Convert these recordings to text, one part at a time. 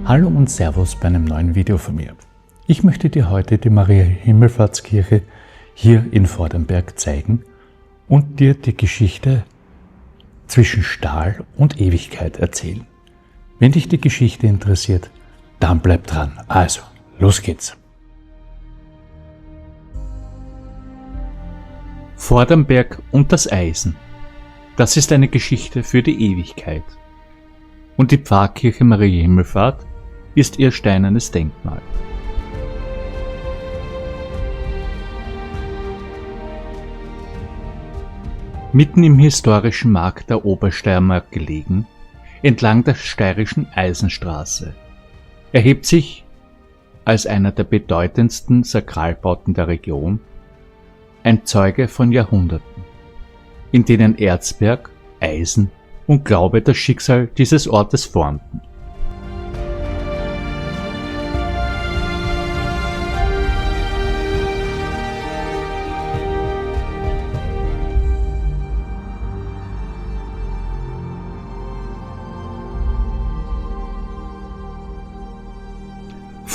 Hallo und Servus bei einem neuen Video von mir. Ich möchte dir heute die Maria-Himmelfahrtskirche hier in Vordernberg zeigen und dir die Geschichte zwischen Stahl und Ewigkeit erzählen. Wenn dich die Geschichte interessiert, dann bleib dran. Also, los geht's. Vordernberg und das Eisen. Das ist eine Geschichte für die Ewigkeit. Und die Pfarrkirche Maria Himmelfahrt ist ihr steinernes Denkmal. Mitten im historischen Markt der Obersteiermark gelegen, entlang der steirischen Eisenstraße, erhebt sich als einer der bedeutendsten Sakralbauten der Region ein Zeuge von Jahrhunderten, in denen Erzberg, Eisen und Glaube das Schicksal dieses Ortes formten.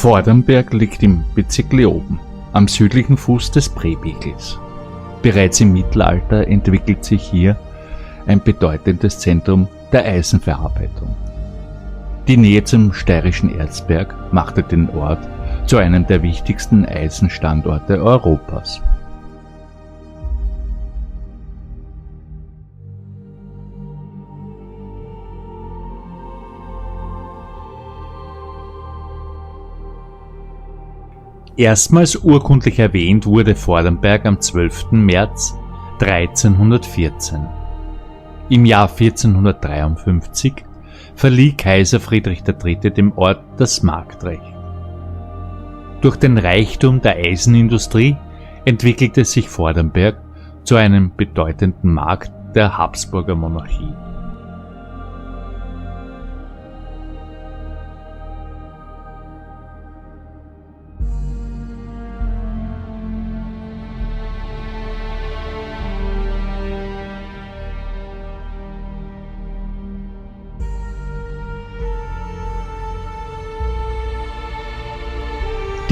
Vordernberg liegt im Bezirk Leoben, am südlichen Fuß des Preebigels. Bereits im Mittelalter entwickelt sich hier ein bedeutendes Zentrum der Eisenverarbeitung. Die Nähe zum steirischen Erzberg machte den Ort zu einem der wichtigsten Eisenstandorte Europas. Erstmals urkundlich erwähnt wurde Vordernberg am 12. März 1314. Im Jahr 1453 verlieh Kaiser Friedrich III. Dem Ort das Marktrecht. Durch den Reichtum der Eisenindustrie entwickelte sich Vordernberg zu einem bedeutenden Markt der Habsburger Monarchie.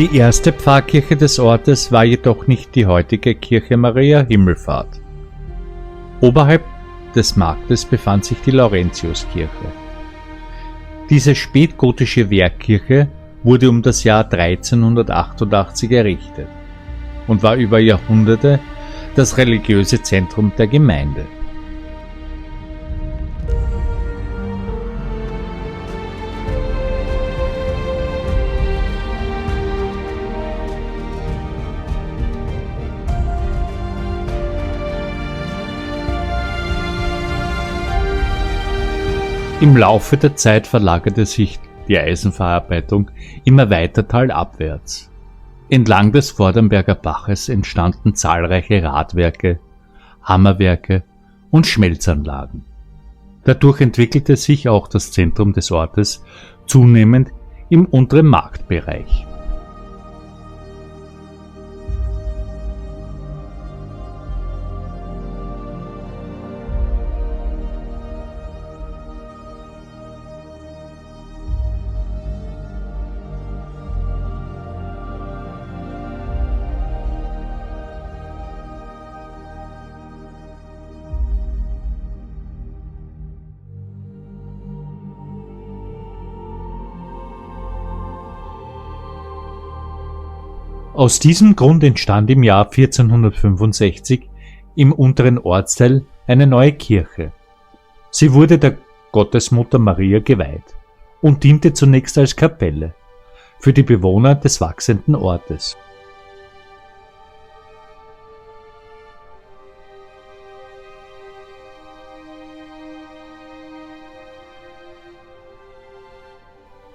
Die erste Pfarrkirche des Ortes war jedoch nicht die heutige Kirche Maria Himmelfahrt. Oberhalb des Marktes befand sich die Laurentiuskirche. Diese spätgotische Wehrkirche wurde um das Jahr 1388 errichtet und war über Jahrhunderte das religiöse Zentrum der Gemeinde. Im Laufe der Zeit verlagerte sich die Eisenverarbeitung immer weiter talabwärts. Entlang des Vordernberger Baches entstanden zahlreiche Radwerke, Hammerwerke und Schmelzanlagen. Dadurch entwickelte sich auch das Zentrum des Ortes zunehmend im unteren Marktbereich. Aus diesem Grund entstand im Jahr 1465 im unteren Ortsteil eine neue Kirche. Sie wurde der Gottesmutter Maria geweiht und diente zunächst als Kapelle für die Bewohner des wachsenden Ortes.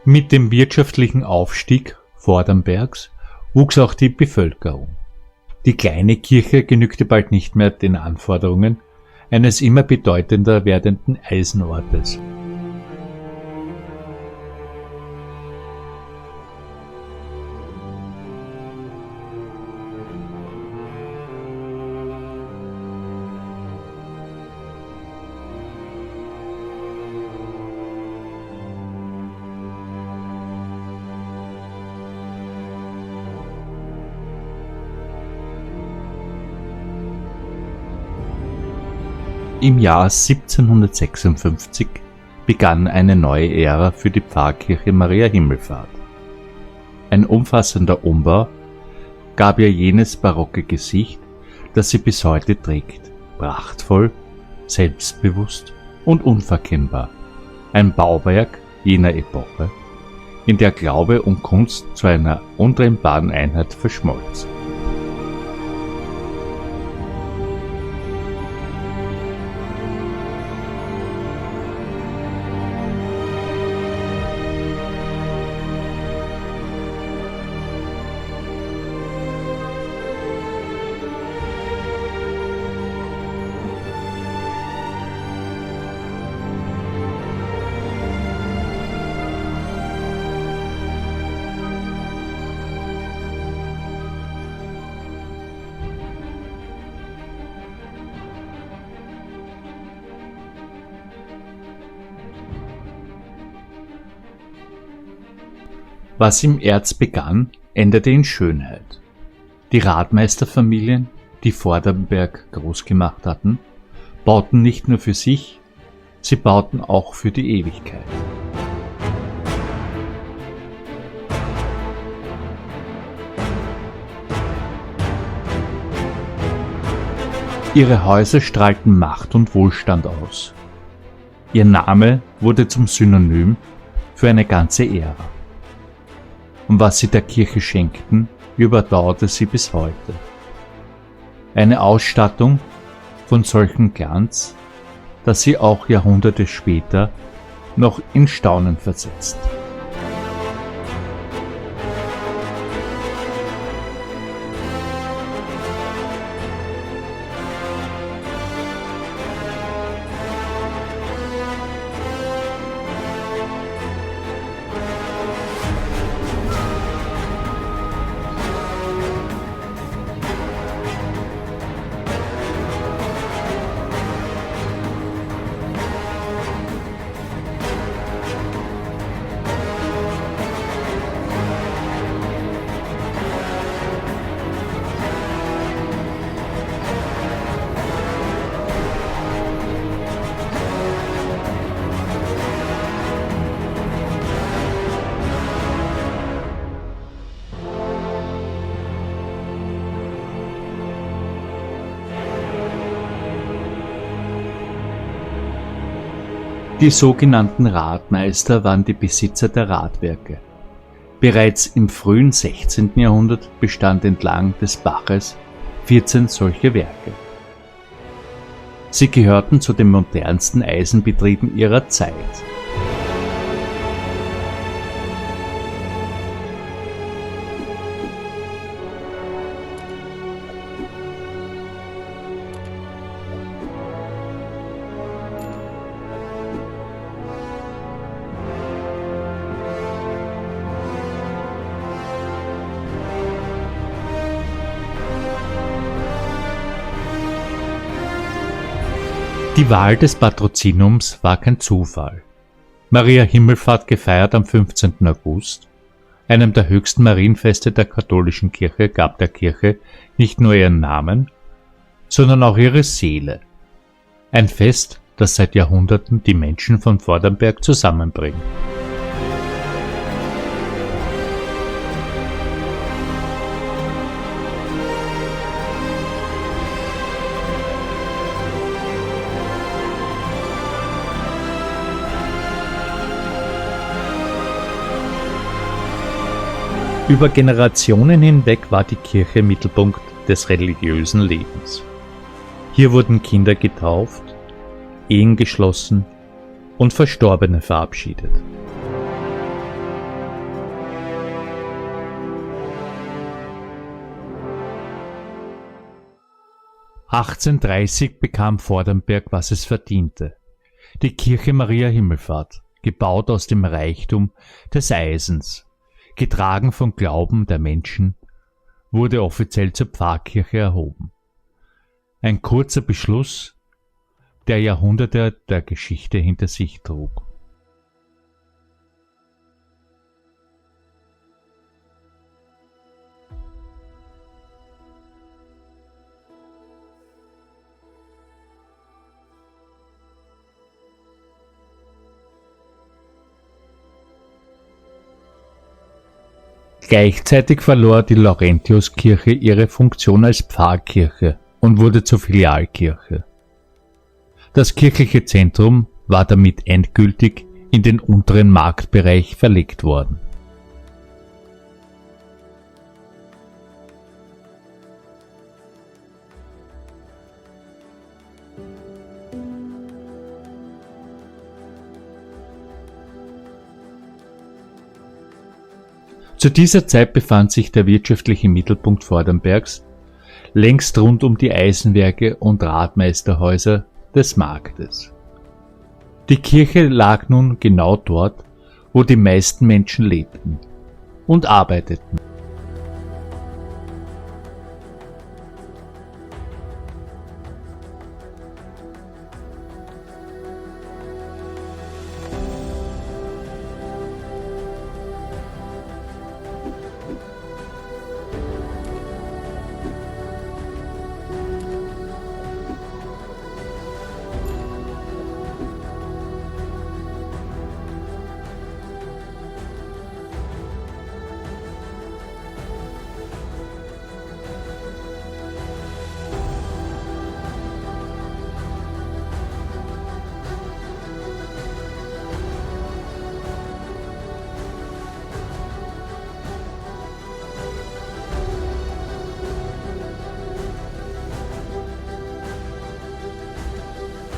Mit dem wirtschaftlichen Aufstieg Vordernbergs wuchs auch die Bevölkerung. Die kleine Kirche genügte bald nicht mehr den Anforderungen eines immer bedeutender werdenden Eisenortes. Im Jahr 1756 begann eine neue Ära für die Pfarrkirche Maria Himmelfahrt. Ein umfassender Umbau gab ihr jenes barocke Gesicht, das sie bis heute trägt, prachtvoll, selbstbewusst und unverkennbar. Ein Bauwerk jener Epoche, in der Glaube und Kunst zu einer untrennbaren Einheit verschmolzen. Was im Erz begann, endete in Schönheit. Die Radmeisterfamilien, die Vorarlberg groß gemacht hatten, bauten nicht nur für sich, sie bauten auch für die Ewigkeit. Ihre Häuser strahlten Macht und Wohlstand aus. Ihr Name wurde zum Synonym für eine ganze Ära. Und was sie der Kirche schenkten, überdauerte sie bis heute. Eine Ausstattung von solchem Glanz, dass sie auch Jahrhunderte später noch in Staunen versetzt. Die sogenannten Radmeister waren die Besitzer der Radwerke. Bereits im frühen 16. Jahrhundert bestand entlang des Baches 14 solche Werke. Sie gehörten zu den modernsten Eisenbetrieben ihrer Zeit. Die Wahl des Patrozinums war kein Zufall. Maria Himmelfahrt, gefeiert am 15. August, einem der höchsten Marienfeste der katholischen Kirche, gab der Kirche nicht nur ihren Namen, sondern auch ihre Seele. Ein Fest, das seit Jahrhunderten die Menschen von Vorarlberg zusammenbringt. Über Generationen hinweg war die Kirche Mittelpunkt des religiösen Lebens. Hier wurden Kinder getauft, Ehen geschlossen und Verstorbene verabschiedet. (1830) bekam Vorarlberg, was es verdiente: die Kirche Maria Himmelfahrt, gebaut aus dem Reichtum des Eisens, getragen vom Glauben der Menschen, wurde offiziell zur Pfarrkirche erhoben. Ein kurzer Beschluss, der Jahrhunderte der Geschichte hinter sich trug. Gleichzeitig verlor die Laurentiuskirche ihre Funktion als Pfarrkirche und wurde zur Filialkirche. Das kirchliche Zentrum war damit endgültig in den unteren Marktbereich verlegt worden. Zu dieser Zeit befand sich der wirtschaftliche Mittelpunkt Vordernbergs längst rund um die Eisenwerke und Radmeisterhäuser des Marktes. Die Kirche lag nun genau dort, wo die meisten Menschen lebten und arbeiteten.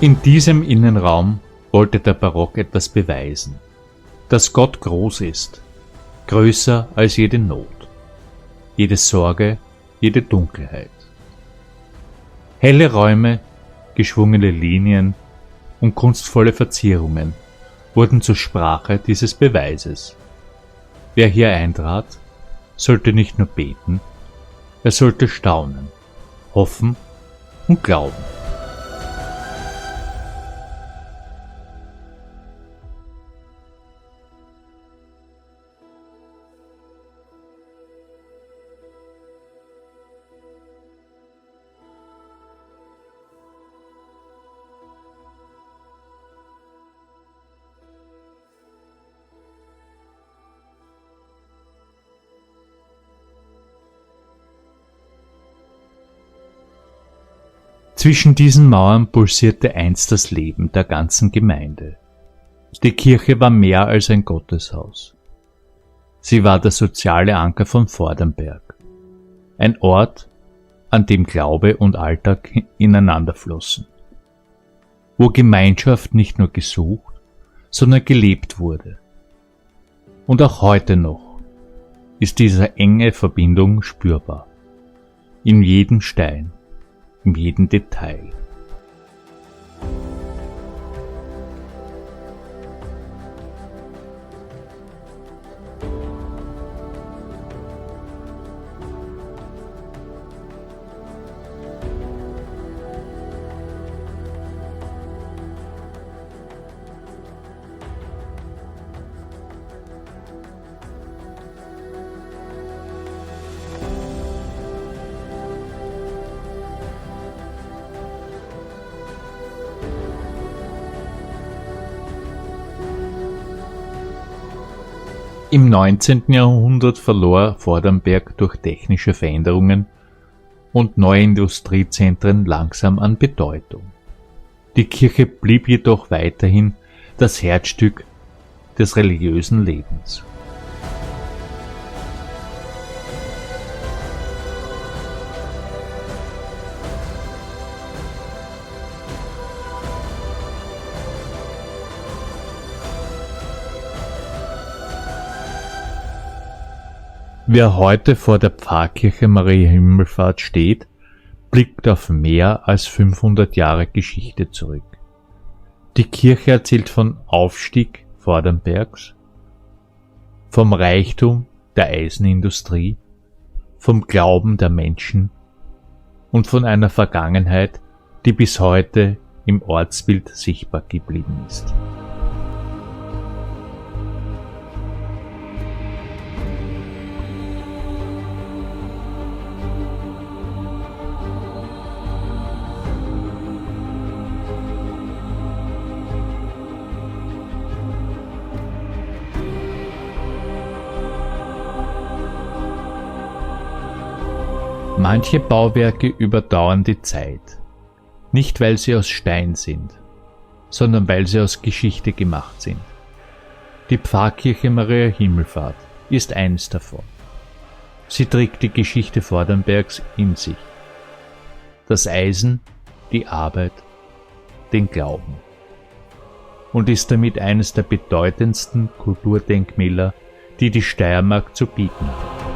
In diesem Innenraum wollte der Barock etwas beweisen, dass Gott groß ist, größer als jede Not, jede Sorge, jede Dunkelheit. Helle Räume, geschwungene Linien und kunstvolle Verzierungen wurden zur Sprache dieses Beweises. Wer hier eintrat, sollte nicht nur beten, er sollte staunen, hoffen und glauben. Zwischen diesen Mauern pulsierte einst das Leben der ganzen Gemeinde. Die Kirche war mehr als ein Gotteshaus. Sie war der soziale Anker von Vordernberg. Ein Ort, an dem Glaube und Alltag ineinander flossen. Wo Gemeinschaft nicht nur gesucht, sondern gelebt wurde. Und auch heute noch ist diese enge Verbindung spürbar. In jedem Stein, in jedem Detail. Im 19. Jahrhundert verlor Vordernberg durch technische Veränderungen und neue Industriezentren langsam an Bedeutung. Die Kirche blieb jedoch weiterhin das Herzstück des religiösen Lebens. Wer heute vor der Pfarrkirche Maria Himmelfahrt steht, blickt auf mehr als 500 Jahre Geschichte zurück. Die Kirche erzählt von Aufstieg Vordernbergs, vom Reichtum der Eisenindustrie, vom Glauben der Menschen und von einer Vergangenheit, die bis heute im Ortsbild sichtbar geblieben ist. Manche Bauwerke überdauern die Zeit, nicht weil sie aus Stein sind, sondern weil sie aus Geschichte gemacht sind. Die Pfarrkirche Maria Himmelfahrt ist eins davon. Sie trägt die Geschichte Vordernbergs in sich. Das Eisen, die Arbeit, den Glauben. Und ist damit eines der bedeutendsten Kulturdenkmäler, die die Steiermark zu bieten hat.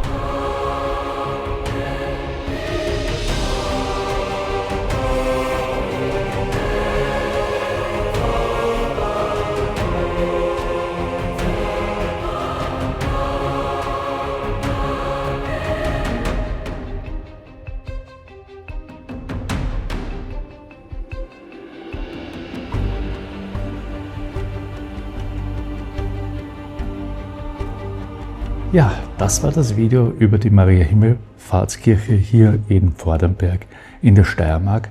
Ja, das war das Video über die Maria-Himmelfahrtskirche hier in Vordernberg in der Steiermark.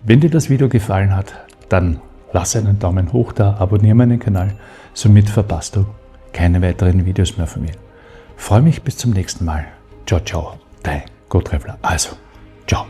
Wenn dir das Video gefallen hat, dann lass einen Daumen hoch da, abonniere meinen Kanal, somit verpasst du keine weiteren Videos mehr von mir. Freue mich bis zum nächsten Mal. Ciao, ciao, dein Gottreffler. Also, ciao.